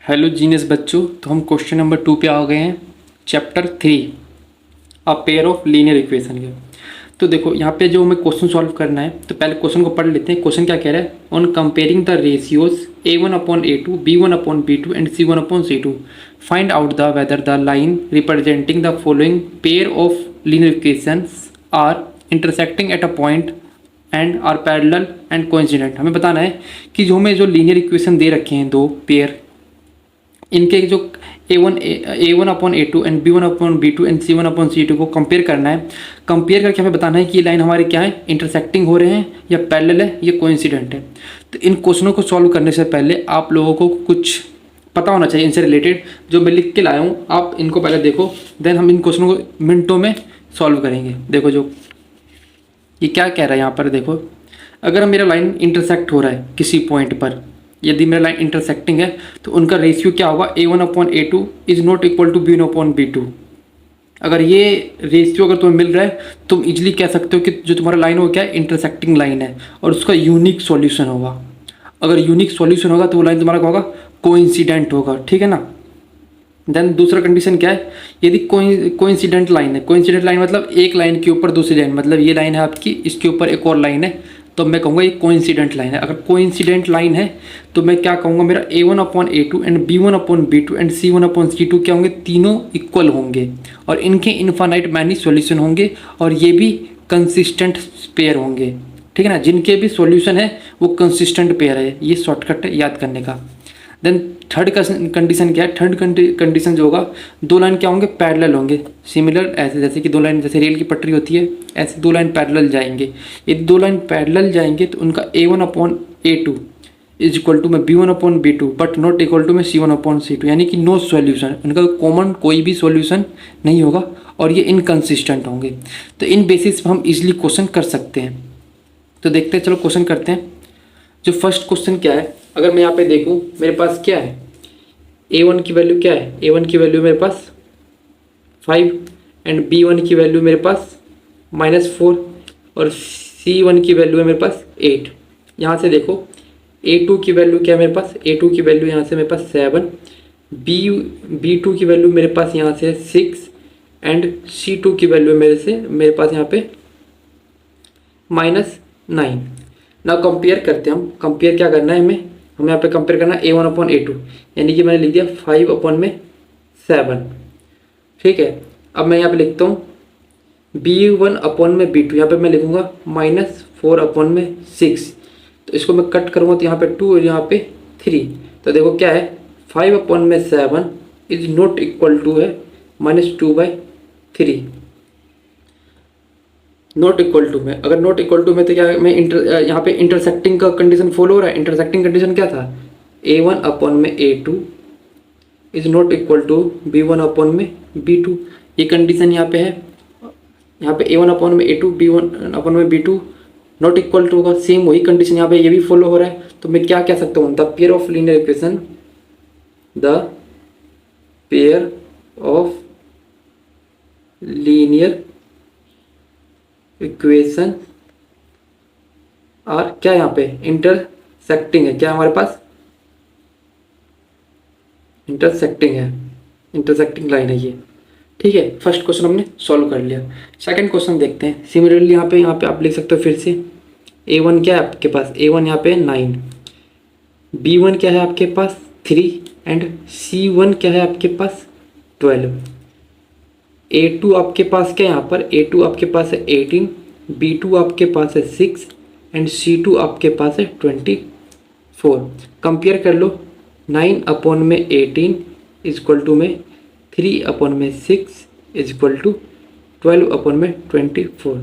Hello genius बच्चों, तो हम क्वेश्चन नंबर 2 पे आ गए हैं। Chapter 3 a pair of linear equation के। तो देखो यहाँ पे जो हमें क्वेश्चन सॉल्व करना है, तो पहले क्वेश्चन को पढ़ लेते हैं। क्वेश्चन क्या कह रहा है? On comparing the ratios a1/a2 b1/b2 and c1/c2 find out the whether the line representing the following pair of linear equations are intersecting at a point and are parallel and coincident. हमें बताना है कि जो linear equation दे रखे हैं दो pair, इनके जो a1/a2 and b1/b2 and c1/c2 को कंपेयर करना है। कंपेयर करके हमें बताना है कि ये लाइन हमारे क्या है, इंटरसेक्टिंग हो रहे हैं या पैरेलल है या कोइंसिडेंट है। तो इन क्वेश्चनों को सॉल्व करने से पहले आप लोगों को कुछ पता होना चाहिए इनसे रिलेटेड, जो मैं लिख के लाया हूँ। आप इनको पहले देखो, देन हम इन क्वेश्चनों को मिनटों में सॉल्व करेंगे। देखो जो ये क्या कह रहा है यहाँ पर, देखो अगर मेरा लाइन इंटरसेक्ट हो रहा है किसी पॉइंट पर, यदि मेरा लाइन इंटरसेक्टिंग है तो उनका रेशियो क्या होगा, a1/a2 is not equal to b1/b2। अगर ये रेशियो अगर तुम्हें मिल रहा है, तुम इजीली कह सकते हो कि जो तुम्हारा लाइन हो क्या है, इंटरसेक्टिंग लाइन है और उसका यूनिक सॉल्यूशन होगा। अगर यूनिक सॉल्यूशन होगा तो वो लाइन तुम्हारा क्या होगा, कोइंसिडेंट होगा। ठीक है ना। देन दूसरा कंडीशन क्या है, यदि कोइंसिडेंट लाइन है, कोइंसिडेंट लाइन मतलब एक लाइन के ऊपर दूसरी लाइन, मतलब ये लाइन है आपकी, इसके ऊपर एक और लाइन है, तो मैं कहूँगा ये कोइंसिडेंट लाइन है। अगर कोइंसिडेंट लाइन है तो मैं क्या कहूँगा, मेरा a1/a2 and b1/b2 and c1/c2 क्या होंगे, तीनों इक्वल होंगे और इनके इन्फानाइट मैनी सॉल्यूशन होंगे और ये भी कंसिस्टेंट पेयर होंगे। ठीक है ना। जिनके भी सॉल्यूशन है वो कंसिस्टेंट पेयर है। ये शॉर्टकट है याद करने का। देन थर्ड कंडीशन क्या है, थर्ड कंडीशन जो होगा, दो लाइन क्या होंगे, पैरेलल होंगे। सिमिलर ऐसे जैसे कि दो लाइन, जैसे रेल की पटरी होती है, ऐसे दो लाइन पैरेलल जाएंगे। यदि दो लाइन पैरेलल जाएंगे तो उनका a1/a2 इज इक्वल टू में b1/b2 but not equal to में c1/c2, यानी कि नो सॉल्यूशन, उनका कॉमन कोई भी सॉल्यूशन नहीं होगा और ये इनकंसिस्टेंट होंगे। तो इन बेसिस पर हम इजिली क्वेश्चन कर सकते हैं। तो देखते हैं, चलो क्वेश्चन करते हैं। जो फर्स्ट क्वेश्चन क्या है, अगर मैं यहाँ पे देखूँ, मेरे पास क्या है, a1 की वैल्यू क्या है, a1 की वैल्यू मेरे पास 5 एंड b1 की वैल्यू मेरे पास -4 और c1 की वैल्यू है मेरे पास 8। यहाँ से देखो a2 की वैल्यू क्या है मेरे पास, a2 की वैल्यू यहाँ से मेरे पास 7, b2 की वैल्यू मेरे पास यहाँ से 6 एंड c2 की वैल्यू मेरे पास यहाँ पे -9। ना कंपेयर करते हैं हम। कंपेयर क्या करना है हमें यहाँ पे कंपेयर करना है a1/a2, यानी कि मैंने लिख दिया 5/7। ठीक है। अब मैं यहाँ पे लिखता हूँ b1/b2, यहाँ पे मैं लिखूँगा -4/6। तो इसको मैं कट करूँगा तो यहाँ पे 2 और यहाँ पे 3। तो देखो क्या है, 5/7 इज नॉट इक्वल टू है -2/3। नॉट इक्वल टू में, अगर नॉट इक्वल टू में तो क्या है, मैं यहाँ पे इंटरसेक्टिंग का कंडीशन फॉलो हो रहा है। इंटरसेक्टिंग कंडीशन क्या था, a1/a2 is not equal to b1/b2। ये कंडीशन यहाँ पे है। यहाँ पे a1/a2 b1/b2 not equal to होगा, सेम वही कंडीशन यहाँ पे ये भी फॉलो हो रहा है। तो मैं क्या कह सकता हूँ, the pair of linear equation, the pair of linear equation और क्या यहाँ पे इंटरसेक्टिंग है, क्या हमारे पास इंटरसेक्टिंग है, इंटरसेक्टिंग लाइन है ये। ठीक है। फर्स्ट क्वेश्चन हमने सॉल्व कर लिया। सेकंड क्वेश्चन देखते हैं। सिमिलरली यहाँ पे आप लिख सकते हो फिर से, a1 क्या है आपके पास, a1 यहाँ पे 9, b1 क्या है आपके पास 3 एंड c1 क्या है आपके पास 12। a2 आपके पास क्या है, यहाँ पर a2 आपके पास है 18, b2 आपके पास है 6 एंड c2 आपके पास है 24। कंपेयर कर लो, 9/18 इज इक्वल टू में 3/6 इज इक्वल टू 12/24।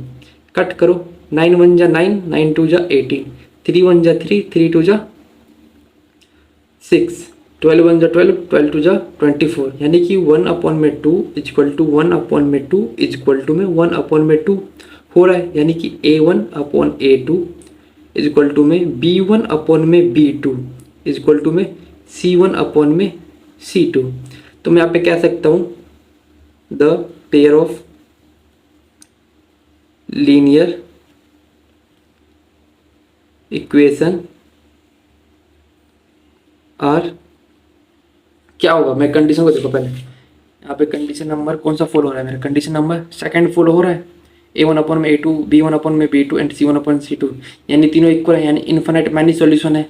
कट करो, 9 1 जा 9, 9 2 जा 18, 3 1 जा 3, 3 2 जा 6, 12 1 जा 12, 12 2 जा 24, यानी कि 1/2 is equal to 1/2 is equal to में 1/2 हो रहा है। यानी कि a1/a2 इज इक्वल टू में b1/b2 इज इक्वल टू में c1/c2। तो मैं यहाँ पे कह सकता हूँ the pair of linear equation are क्या होगा, मैं कंडीशन को देखो पहले, यहाँ पे कंडीशन नंबर कौन सा फॉलो हो रहा है मेरा, कंडीशन नंबर सेकंड फॉलो हो रहा है, A1/A2 B1/B2 एंड C1/C2, यानी तीनों इक्वल है, यानी इन्फिनिट मैनी सॉल्यूशन है।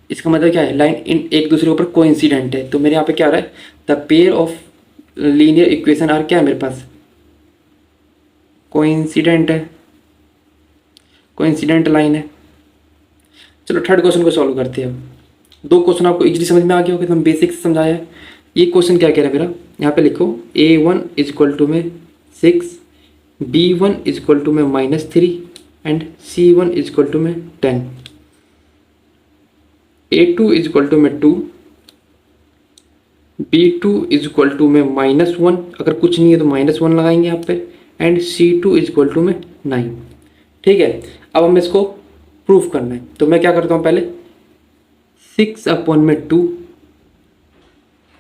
इसका मतलब क्या है, लाइन इन एक दूसरे के ऊपर कोइंसिडेंट है। तो मेरे यहाँ पे क्या हो रहा है, the pair of linear equation are क्या है मेरे पास, कोइंसिडेंट है, कोइंसिडेंट लाइन है। चलो थर्ड क्वेश्चन को सॉल्व करते हैं। अब दो क्वेश्चन आपको इजीली समझ में आ गया होगा, एकदम बेसिक से समझाया है। ये क्वेश्चन क्या कह रहा है मेरा, यहाँ पे लिखो A1 इक्वल टू में 6, B1 इक्वल टू में -3 एंड C1 इक्वल टू में 10, A2 इक्वल टू में 2, B2 इक्वल टू में -1, अगर कुछ नहीं है तो -1 लगाएंगे यहाँ पे, एंड C2 इक्वल टू में 9। ठीक है, अब हमें इसको प्रूफ करना है, तो मैं क्या करता हूँ पहले 6/2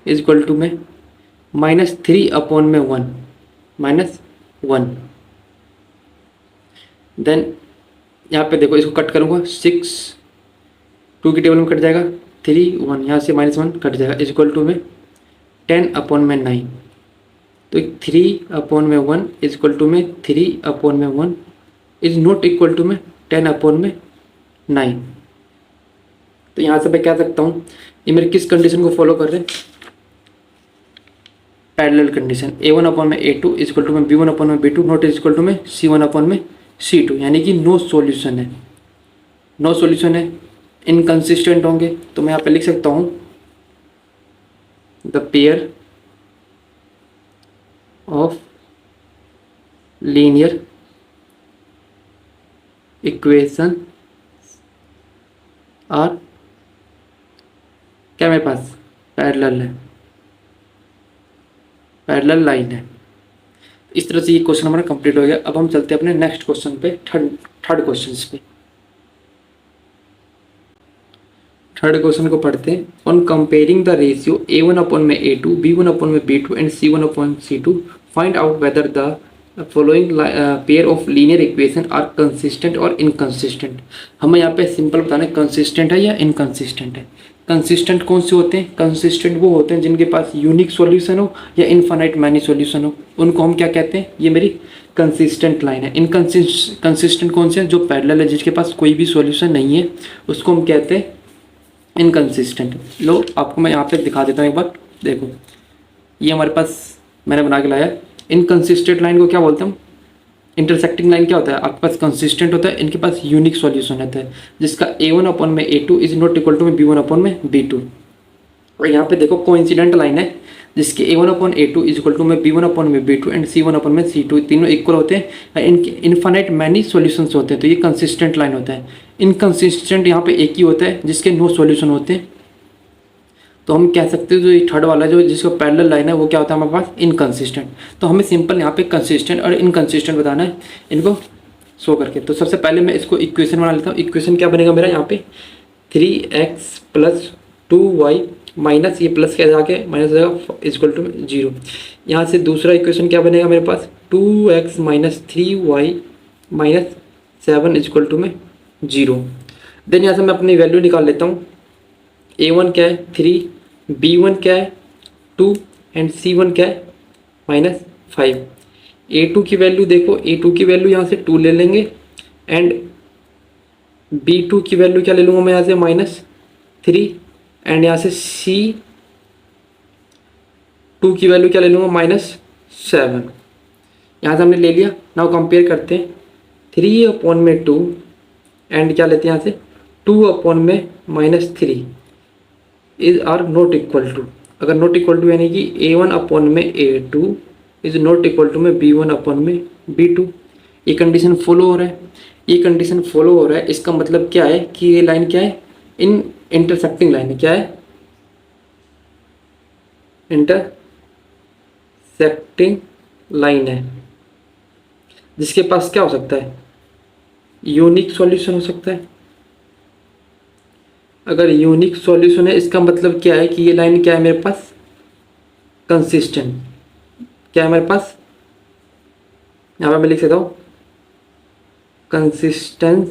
इक्वल टू में -3/1 -1, देन यहाँ पे देखो इसको कट करूँगा, 6 2 की टेबल में कट जाएगा, 3 1 यहाँ से -1 कट जाएगा, इक्वल टू में 10/9। तो 3/1 इक्वल टू में 3/1 इज नॉट इक्वल टू में 10/9। तो यहाँ से मैं क्या सकता हूँ, ये मेरे किस कंडीशन को फॉलो कर रहे हैं, parallel condition, A1/A2 equal to में B1/B2 नॉट इक्वल टू में C1/C2, यानी कि नो सॉल्यूशन है, नो सॉल्यूशन है, इनकंसिस्टेंट होंगे। तो मैं यहाँ पे लिख सकता हूँ the pair of linear equation are क्या मेरे पास पैरेलल है, पैरेलल लाइन है। इस तरह से ये क्वेश्चन हमारा कंप्लीट हो गया। अब हम चलते हैं अपने नेक्स्ट क्वेश्चन पे, थर्ड क्वेश्चन पे। थर्ड क्वेश्चन को पढ़ते हैं। On comparing the ratio A1/A2 B1/B2 and C1/C2 find out whether the following pair of linear equation are consistent और इनकंसिस्टेंट। हमें यहाँ पे सिंपल बताना है कंसिस्टेंट है या इनकंसिस्टेंट है। कंसिस्टेंट कौन से होते हैं, कंसिस्टेंट वो होते हैं जिनके पास यूनिक सॉल्यूशन हो या इनफाइनाइट मैनी सॉल्यूशन हो, उनको हम क्या कहते हैं, ये मेरी कंसिस्टेंट लाइन है। इनकंसिस्टेंट कौन से हैं, जो पैरेलल है जिसके पास कोई भी सॉल्यूशन नहीं है, उसको हम कहते हैं इनकंसिस्टेंट। लो आपको मैं यहाँ पे दिखा देता हूँ एक बार, देखो ये हमारे पास मैंने बना के लाया। इनकंसिस्टेंट लाइन को क्या बोलते हैं हम, इंटरसेक्टिंग लाइन क्या होता है, आपके पास कंसिस्टेंट होता है, इनके पास यूनिक सॉल्यूशन होता है, जिसका A1/A2 is not equal to में B1/B2। और यहाँ पे देखो कोइंसिडेंट लाइन है जिसके A1/A2 इज इक्वल टू में B1/B2 एंड C1/C2 तीनों इक्वल होते हैं, इनके इनफाइनाइट मैनी सॉल्यूशंस होते हैं, तो ये कंसिस्टेंट लाइन होता है। इनकंसिस्टेंट यहाँ पे एक ही होता है जिसके नो सॉल्यूशन होते हैं, तो हम कह सकते हैं जो ये थर्ड वाला जो जिसका पैरेलल लाइन है वो क्या होता है हमारे पास, इनकंसिस्टेंट। तो हमें सिंपल यहाँ पे कंसिस्टेंट और इनकंसिस्टेंट बताना है इनको शो करके। तो सबसे पहले मैं इसको इक्वेशन बना लेता हूँ। इक्वेशन क्या बनेगा मेरा यहाँ पे, 3x + 2y माइनस ये प्लस क्या जाके माइनस जाएगा इक्वल टू 0। यहाँ से दूसरा इक्वेशन क्या बनेगा मेरे पास, 2x - 3y - 7 इक्वल टू में 0। देन यहाँ से मैं अपनी वैल्यू निकाल लेता हूँ। A1 क्या है 3, B1 क्या है 2 एंड C1 क्या है -5। A2 की वैल्यू देखो, A2 की वैल्यू यहाँ से 2 ले लेंगे एंड B2 की वैल्यू क्या ले लूँगा मैं यहाँ से -3 एंड यहाँ से C2 की वैल्यू क्या ले लूँगा -7। यहाँ से हमने ले लिया। नाउ कंपेयर करते हैं, 3/2 एंड क्या लेते हैं यहाँ से 2/3 is are not equal to. अगर नॉट इक्वल टू यानी कि A1/A2 is not equal to में B1/B2। ये कंडीशन फॉलो हो रहा है, ये कंडीशन फॉलो हो रहा है। इसका मतलब क्या है कि ये लाइन क्या है, इंटरसेक्टिंग लाइन है। क्या है, इंटरसेक्टिंग लाइन है, जिसके पास क्या हो सकता है, यूनिक सॉल्यूशन हो सकता है। अगर यूनिक सॉल्यूशन है इसका मतलब क्या है कि ये लाइन क्या है मेरे पास, कंसिस्टेंट। क्या है मेरे पास, यहाँ पे मैं लिख सकता हूँ कंसिस्टेंट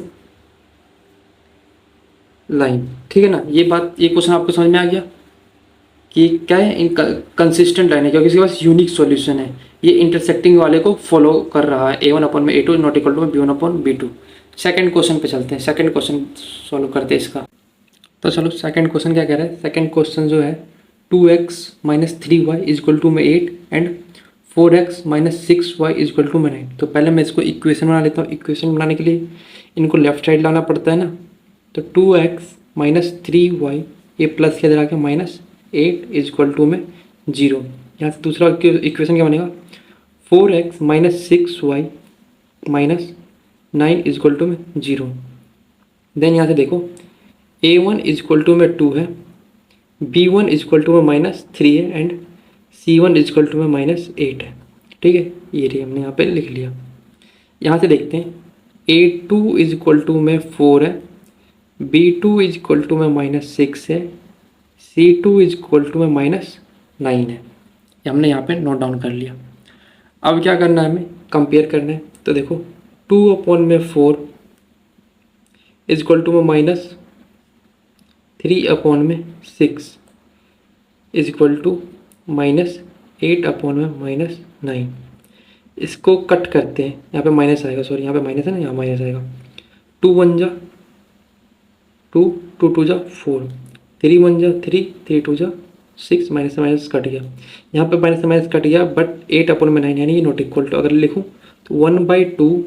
लाइन। ठीक है ना, ये बात, ये क्वेश्चन आपको समझ में आ गया कि क्या है, इन कंसिस्टेंट लाइन है क्योंकि इसके पास यूनिक सॉल्यूशन है, ये इंटरसेक्टिंग वाले को फॉलो कर रहा है। A1 अपॉन में A2 नॉट इक्वल टू में B1 upon B2। Second question पे चलते हैं, सेकंड क्वेश्चन सॉल्व करते हैं इसका। तो चलो सेकंड क्वेश्चन क्या कह रहा है, सेकंड क्वेश्चन जो है 2x minus 3y is equal to में 8 and 4x minus 6y is equal to में 9। तो पहले मैं इसको इक्वेशन बना लेता हूँ। इक्वेशन बनाने के लिए इनको लेफ्ट साइड लाना पड़ता है ना, तो 2x माइनस 3y ये प्लस के इधर आके माइनस 8 इज इक्वल टू में 0। यहाँ से दूसरा इक्वेशन क्या बनेगा, 4x minus 6y minus 9 is equal to में 0। देन यहाँ से देखो A1 इज इक्वल टू में 2 है, B1 इज इक्वल टू में माइनस 3 है and C1 is equal to में माइनस 8 है। ठीक है, ये रही हमने यहाँ पे लिख लिया। यहाँ से देखते हैं A2 इज इक्वल टू में 4 है, B2 इज इक्वल टू में माइनस 6 है, C2 इज इक्वल टू में माइनस 9 है। ये हमने यहाँ पे नोट डाउन कर लिया। अब क्या करना है, हमें कंपेयर करना है। तो देखो 2 अपॉन में 4 इज इक्वल टू में माइनस 3 अपॉन में 6 is equal to minus 8 upon में माइनस 9। इसको कट करते हैं, यहाँ पे माइनस आएगा, सॉरी यहाँ पे माइनस है ना, यहाँ माइनस आएगा। 2 1 जा 2, 2 2 जा 4, 3 1 जा 3, 3 2 जा 6, माइनस से माइनस कट गया। यहाँ पे माइनस से माइनस कट गया, बट 8 अपॉन में 9 यानी ये नॉट इक्वल टू। अगर लिखूँ तो 1/2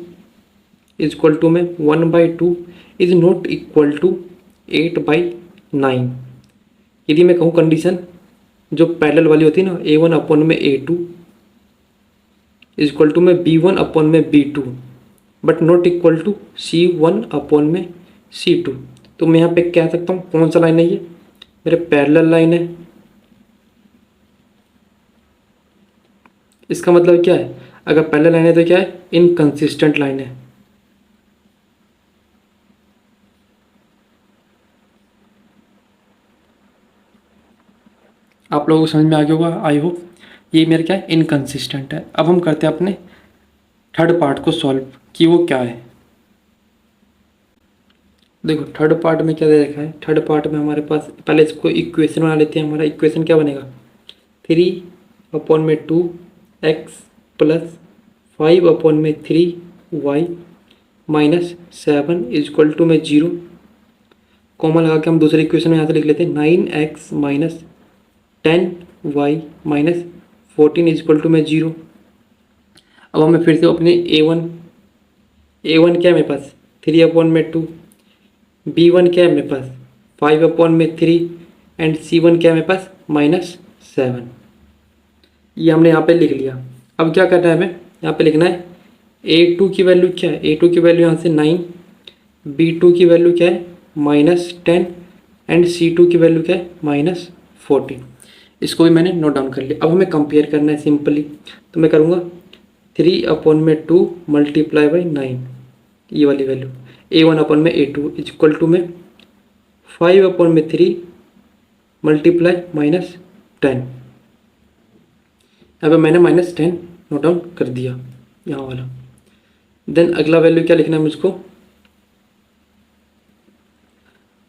इज इक्वल टू में 1/2 इज नॉट इक्वल टू 8/9। यदि मैं कहूँ कंडीशन जो पैरेलल वाली होती है ना, A1 अपॉन में A2 इज इक्वल टू में B1 अपॉन में B2 but not equal to C1 upon में C2, तो मैं यहाँ पे कह सकता हूँ कौन सा लाइन है, ये मेरे पैरेलल लाइन है। इसका मतलब क्या है, अगर पैरेलल लाइन है तो क्या है, इनकंसिस्टेंट लाइन है। आप लोगों को समझ में आ गया होगा आई होप। ये मेरे क्या है, इनकंसिस्टेंट है। अब हम करते हैं अपने थर्ड पार्ट को सॉल्व कि वो क्या है। देखो थर्ड पार्ट में क्या दे रखा है, थर्ड पार्ट में हमारे पास, पहले इसको इक्वेशन बना लेते हैं। हमारा इक्वेशन क्या बनेगा, 3 अपॉन में 2x प्लस 5 अपॉन में 3y minus 7 is equal to में 0। कॉमन लगा के हम दूसरे इक्वेशन में यहाँ से लिख लेते हैं 9x minus 10y minus 14 is equal to में 0। अब हमें फिर से अपने A1 क्या है मेरे पास, 3 अपॉन में 2, B1 क्या है मेरे पास 5 अपॉन में 3 एंड C1 क्या है मेरे पास माइनस 7। ये हमने यहाँ पे लिख लिया। अब क्या करना है, हमें यहाँ पे लिखना है A2 की वैल्यू क्या है, A2 की वैल्यू यहाँ से 9, B2 की वैल्यू क्या है माइनस 10 एंड C2 की वैल्यू क्या है माइनस 14। इसको भी मैंने नोट डाउन कर लिया। अब हमें कंपेयर करना है सिंपली, तो मैं करूँगा 3 अपॉन में 2 मल्टीप्लाई बाई 9, ये वाली वैल्यू A1 अपॉन में A2 इज इक्वल टू में 5 अपॉन में 3 मल्टीप्लाई माइनस 10। यहाँ पे मैंने माइनस 10 नोट डाउन कर दिया यहाँ वाला। देन अगला वैल्यू क्या लिखना है मुझको,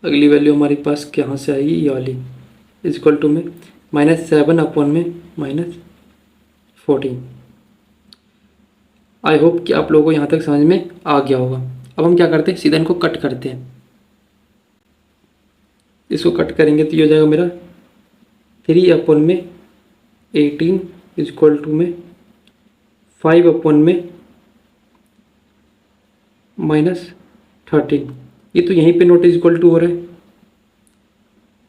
अगली वैल्यू हमारे पास कहाँ से आएगी, ये वाली इज इक्वल टू में माइनस 7 अपॉन में माइनस 14। आई होप कि आप लोगों को यहाँ तक समझ में आ गया होगा। अब हम क्या करते हैं, सीधा इनको कट करते हैं। इसको कट करेंगे तो ये हो जाएगा मेरा 3 अपॉन में 18 इज इक्वल टू में 5 अपॉन में माइनस 13। ये तो यहीं पे नॉट इज इक्वल टू हो रहा है,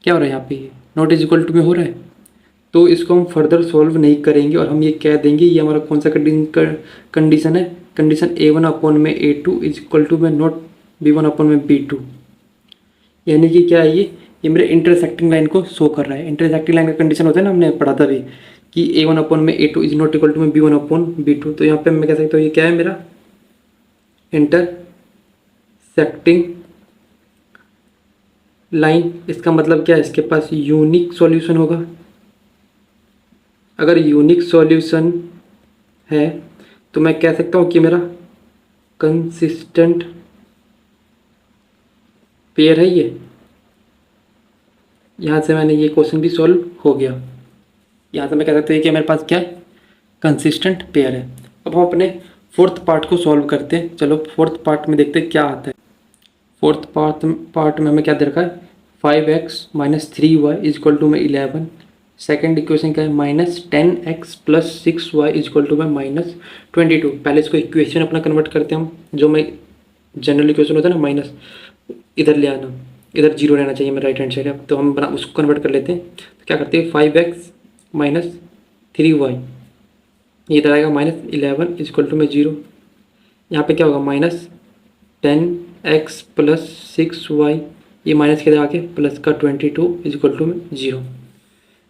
क्या हो रहा है यहाँ पे, ये नॉट इज इक्वल टू में हो रहा है। तो इसको हम फर्दर सॉल्व नहीं करेंगे और हम ये कह देंगे ये हमारा कौन सा कंडीशन है, कंडीशन A1 अपॉन में A2 इज इक्वल टू में नॉट B1 अपॉन में B2। यानी कि क्या है, ये मेरे इंटरसेक्टिंग लाइन को शो कर रहा है। इंटरसेक्टिंग लाइन का कंडीशन होता है ना, हमने पढ़ा था भी कि A1 अपॉन में A2 is not equal to में B1 अपॉन B2। तो यहाँ पे मैं कह सकता हूँ ये क्या है, मेरा इंटरसेक्टिंग लाइन। इसका मतलब क्या है, इसके पास यूनिक सॉल्यूशन होगा। अगर यूनिक सॉल्यूशन है तो मैं कह सकता हूँ कि मेरा कंसिस्टेंट पेयर है ये। यहाँ से मैंने ये क्वेश्चन भी सॉल्व हो गया। यहाँ से मैं कह सकते हैं कि मेरे पास क्या है, कंसिस्टेंट पेयर है। अब हम अपने फोर्थ पार्ट को सॉल्व करते हैं। चलो फोर्थ पार्ट में देखते हैं क्या आता है। फोर्थ पार्ट में हमें क्या दे रखा है, 5x minus 3y is equal to में 11। सेकेंड इक्वेशन क्या है, minus 10x plus 6y is equal to में माइनस 22। पहले इसको इक्वेशन अपना कन्वर्ट करते हैं हम, जो मैं जनरल इक्वेशन होता है ना माइनस, इधर ले आना, इधर जीरो रहना चाहिए मेरा राइट हैंड साइड है, तो हम बना उसको कन्वर्ट कर लेते हैं। तो क्या करते हैं, 5x माइनस 3y, ये इधर आएगा माइनस 11 इज इक्वल टू में 0। यहाँ पे क्या होगा, माइनस 10x प्लस 6y, ये माइनस के इधर आके प्लस का 22 इज इक्वल टू में 0।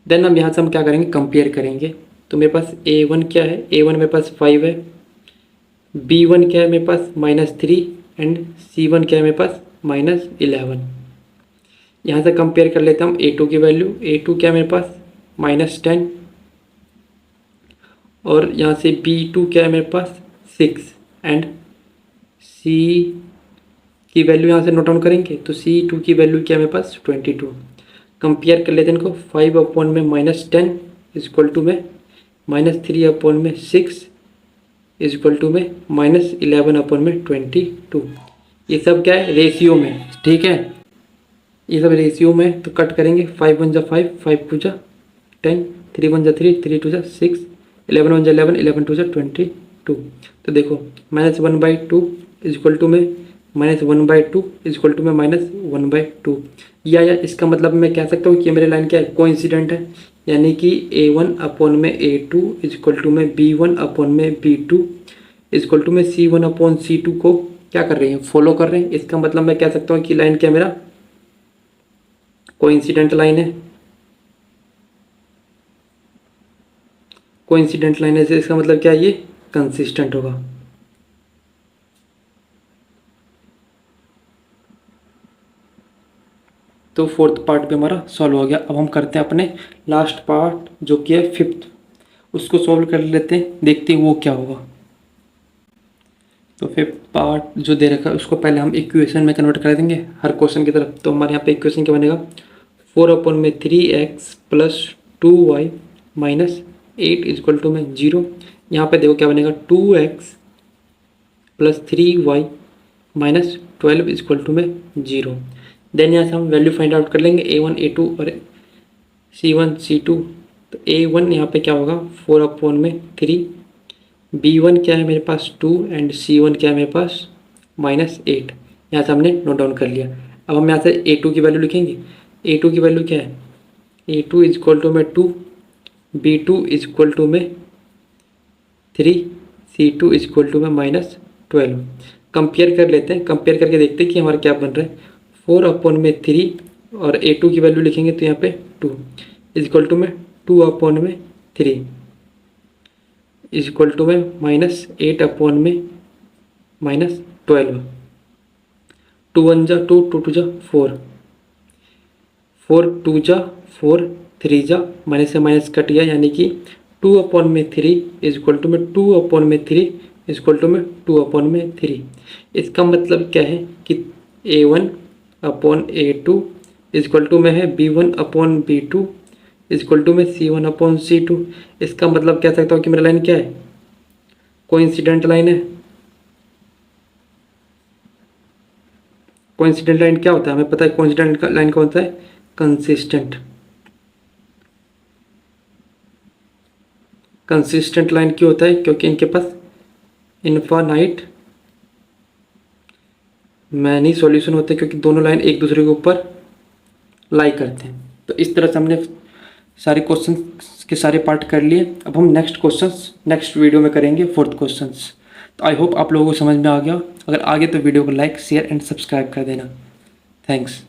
देन हम यहाँ से हम क्या करेंगे, कंपेयर करेंगे। तो मेरे पास a1 क्या है, a1 मेरे पास 5 है, b1 क्या है मेरे पास -3 एंड c1 क्या है मेरे पास -11। यहाँ से कंपेयर कर लेते हैं हम a2 की वैल्यू। a2 क्या है मेरे पास -10 और यहाँ से b2 क्या है मेरे पास 6 एंड c की वैल्यू यहाँ से नोट डाउन करेंगे। तो c2 की वैल्यू क्या है मेरे पास 22। कंपेयर कर लेते हैं इनको, 5 अपॉन में -10 इज इक्वल टू में -3 अपॉन में 6 इज इक्वल टू में -11 अपॉन में 22। ये सब क्या है, रेशियो में, ठीक है, ये सब रेशियो में। तो कट करेंगे, 5 1 जा 5, 5 2 जा 10, 3 1 जा 3, 3 2 जा 6, 11 1 जा 11, 11 2 जा 22। तो देखो -1/2 इज इक्वल टू में -1/2 इज इक्वल टू में -1/2। या इसका मतलब मैं कह सकता हूँ कि मेरी लाइन क्या है, कोइंसिडेंट है, यानी कि a1 अपॉन में a2 इज इक्वल टू में b1 अपॉन में b2 इज इक्वल टू में c1 अपॉन c2 को क्या कर रहे हैं, फॉलो कर रहे हैं। इसका मतलब मैं कह सकता हूँ कि लाइन क्या मेरा कोइंसिडेंट लाइन है। कोइंसिडेंट लाइन है, इसका मतलब क्या है, ये कंसिस्टेंट होगा। तो फोर्थ पार्ट भी हमारा सॉल्व हो गया। अब हम करते हैं अपने लास्ट पार्ट जो कि है फिफ्थ, उसको सॉल्व कर लेते हैं, देखते हैं वो क्या होगा। तो फिफ्थ पार्ट जो दे रखा है उसको पहले हम इक्वेशन में कन्वर्ट कर देंगे हर क्वेश्चन की तरफ। तो हमारे यहाँ पे इक्वेशन क्या बनेगा, 4 अपॉन में 3x plus 2y minus 8 is equal to में 0। यहाँ पे देखो क्या बनेगा, 2x plus 3y minus 12 is equal to में 0। देन यहाँ से हम वैल्यू फाइंड आउट कर लेंगे a1 a2 और c1 c2। तो a1 यहाँ पे क्या होगा, 4 अपॉन में 3, b1 क्या है मेरे पास 2 एंड c1 क्या है मेरे पास -8। यहाँ से हमने नोट डाउन कर लिया। अब हम यहाँ से a2 की वैल्यू लिखेंगे। a2 की वैल्यू क्या है, a2 इज इक्वल टू में 2, b2 इज इक्वल टू में 3, c2 इज इक्वल टू में -12। कंपेयर कर लेते हैं, कंपेयर करके देखते हैं कि हमारा क्या बन रहा है। 4 अपॉन में 3 और a2 की वैल्यू लिखेंगे तो यहाँ पे 2 इज इक्वल टू में 2 अपॉन में 3 इज इक्वल टू में -8 अपॉन में -12। 2 1 जा 2, 2 2 जा 4, 4 2 जा 4, 3 जा माइनस से माइनस कट गया, यानी कि 2 अपॉन में 3 इज इक्वल टू में 2 अपॉन में 3 इज इक्वल टू में 2 अपॉन में 3। इसका मतलब क्या है कि a1 upon a2 is equal to में है b1 upon b2 is equal to में c1 अपॉन c2। इसका मतलब कह सकता हूँ कि मेरा लाइन क्या है, कोइंसिडेंट लाइन है। कोइंसिडेंट लाइन क्या होता है, हमें पता है कोइंसिडेंट लाइन कौन सा है, कंसिस्टेंट। कंसिस्टेंट लाइन क्यों होता है, क्योंकि इनके पास इनफाइनाइट मैनी सॉल्यूशन होते हैं, क्योंकि दोनों लाइन एक दूसरे के ऊपर लाई करते हैं। तो इस तरह से हमने सारे क्वेश्चन के सारे पार्ट कर लिए। अब हम नेक्स्ट वीडियो में करेंगे फोर्थ क्वेश्चंस। तो आई होप आप लोगों को समझ में आ गया। अगर आगे तो वीडियो को लाइक शेयर एंड सब्सक्राइब कर देना। थैंक्स।